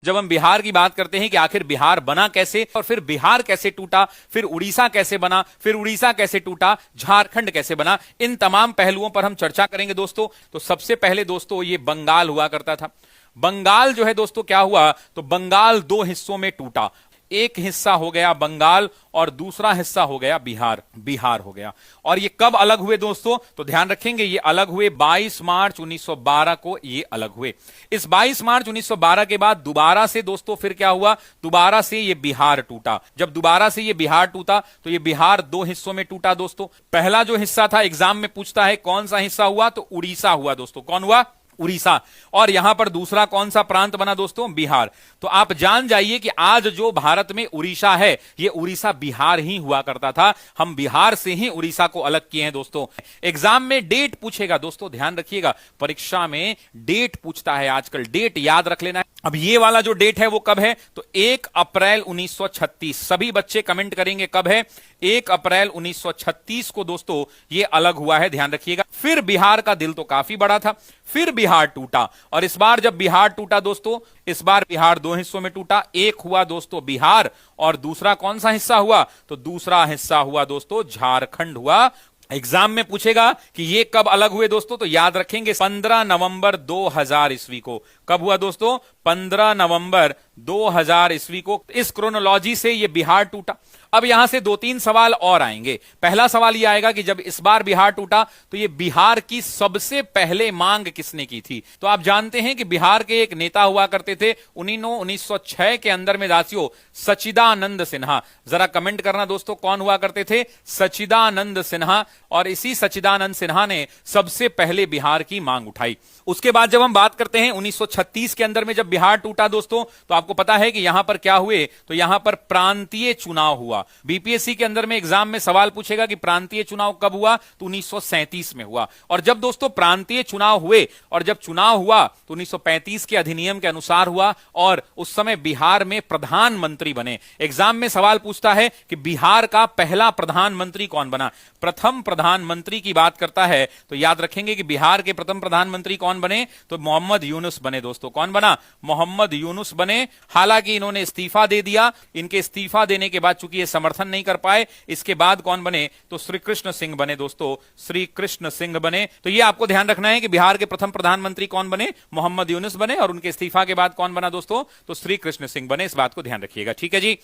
जब हम बिहार की बात करते हैं कि आखिर बिहार बना कैसे, और फिर बिहार कैसे टूटा, फिर उड़ीसा कैसे बना, फिर उड़ीसा कैसे टूटा, झारखंड कैसे बना, इन तमाम पहलुओं पर हम चर्चा करेंगे दोस्तों। तो सबसे पहले दोस्तों ये बंगाल हुआ करता था। बंगाल जो है दोस्तों क्या हुआ, तो बंगाल दो हिस्सों में टूटा। एक हिस्सा हो गया बंगाल और दूसरा हिस्सा हो गया बिहार, बिहार हो गया। और ये कब अलग हुए दोस्तों, तो ध्यान रखेंगे ये अलग हुए 22 मार्च 1912 को ये अलग हुए। इस 22 मार्च 1912 के बाद दोबारा से दोस्तों फिर क्या हुआ, दोबारा से ये बिहार टूटा। जब दोबारा से ये बिहार टूटा तो ये बिहार दो हिस्सों में टूटा दोस्तों। पहला जो हिस्सा था, एग्जाम में पूछता है कौन सा हिस्सा हुआ, तो उड़ीसा हुआ दोस्तों। कौन हुआ, उड़ीसा। और यहां पर दूसरा कौन सा प्रांत बना दोस्तों, बिहार। तो आप जान जाइए कि आज जो भारत में उड़ीसा है, ये उड़ीसा बिहार ही हुआ करता था। हम बिहार से ही उड़ीसा को अलग किए हैं दोस्तों। एग्जाम में डेट पूछेगा दोस्तों, ध्यान रखिएगा, परीक्षा में डेट पूछता है आजकल, डेट याद रख लेना है। अब ये वाला जो डेट है वो कब है, तो 1 अप्रैल 1936। सभी बच्चे कमेंट करेंगे कब है, 1 अप्रैल 1936 को दोस्तों ये अलग हुआ है, ध्यान रखिएगा। फिर बिहार का दिल तो काफी बड़ा था, फिर बिहार टूटा। और इस बार जब बिहार टूटा दोस्तों, इस बार बिहार दो हिस्सों में टूटा। एक हुआ दोस्तों बिहार, और दूसरा कौन सा हिस्सा हुआ, तो दूसरा हिस्सा हुआ दोस्तों झारखंड हुआ। एग्जाम में पूछेगा कि ये कब अलग हुए दोस्तों, तो याद रखेंगे 15 नवंबर 2000 ईस्वी को। कब हुआ दोस्तों, 15 नवंबर 2000 ईस्वी को। इस क्रोनोलॉजी से ये बिहार टूटा। अब यहां से 2-3 सवाल और आएंगे। पहला सवाल यह आएगा कि जब इस बार बिहार टूटा तो ये बिहार की सबसे पहले मांग किसने की थी। तो आप जानते हैं कि बिहार के एक नेता हुआ करते थे 1906 के अंदर में दासियों, सच्चिदानंद सिन्हा। जरा कमेंट करना दोस्तों कौन हुआ करते थे, सच्चिदानंद सिन्हा। और इसी सच्चिदानंद सिन्हा ने सबसे पहले बिहार की मांग उठाई। उसके बाद जब हम बात करते हैं 1936 के अंदर में जब बिहार टूटा दोस्तों, तो आपको पता है कि यहां पर क्या हुए, तो यहां पर प्रांतीय चुनाव हुआ। बीपीएससी के अंदर में एग्जाम में सवाल पूछेगा कि प्रांतीय चुनाव कब हुआ, तो 1937 में हुआ। और जब दोस्तों प्रांतीय चुनाव हुए, और जब चुनाव हुआ तो 1935 के अधिनियम के अनुसार हुआ, और उस समय बिहार में प्रधानमंत्री बने। एग्जाम में सवाल पूछता है कि बिहार का पहला प्रधानमंत्री कौन बना। प्रथम प्रधानमंत्री की बात करता है तो याद रखेंगे कि बिहार के प्रथम प्रधानमंत्री कौन बने, तो मोहम्मद यूनुस बने दोस्तों। कौन बना, मोहम्मद यूनुस बने। हालांकि इन्होंने इस्तीफा दे दिया। इनके इस्तीफा देने के बाद चूंकि ये समर्थन नहीं कर पाए, इसके बाद कौन बने, तो श्री कृष्ण सिंह बने दोस्तों, श्री कृष्ण सिंह बने। तो ये आपको ध्यान रखना है कि बिहार के प्रथम प्रधानमंत्री कौन बने, मोहम्मद यूनुस बने, और उनके इस्तीफा के बाद कौन बना दोस्तों, तो श्री कृष्ण सिंह बने। इस बात को ध्यान रखिएगा, ठीक है जी।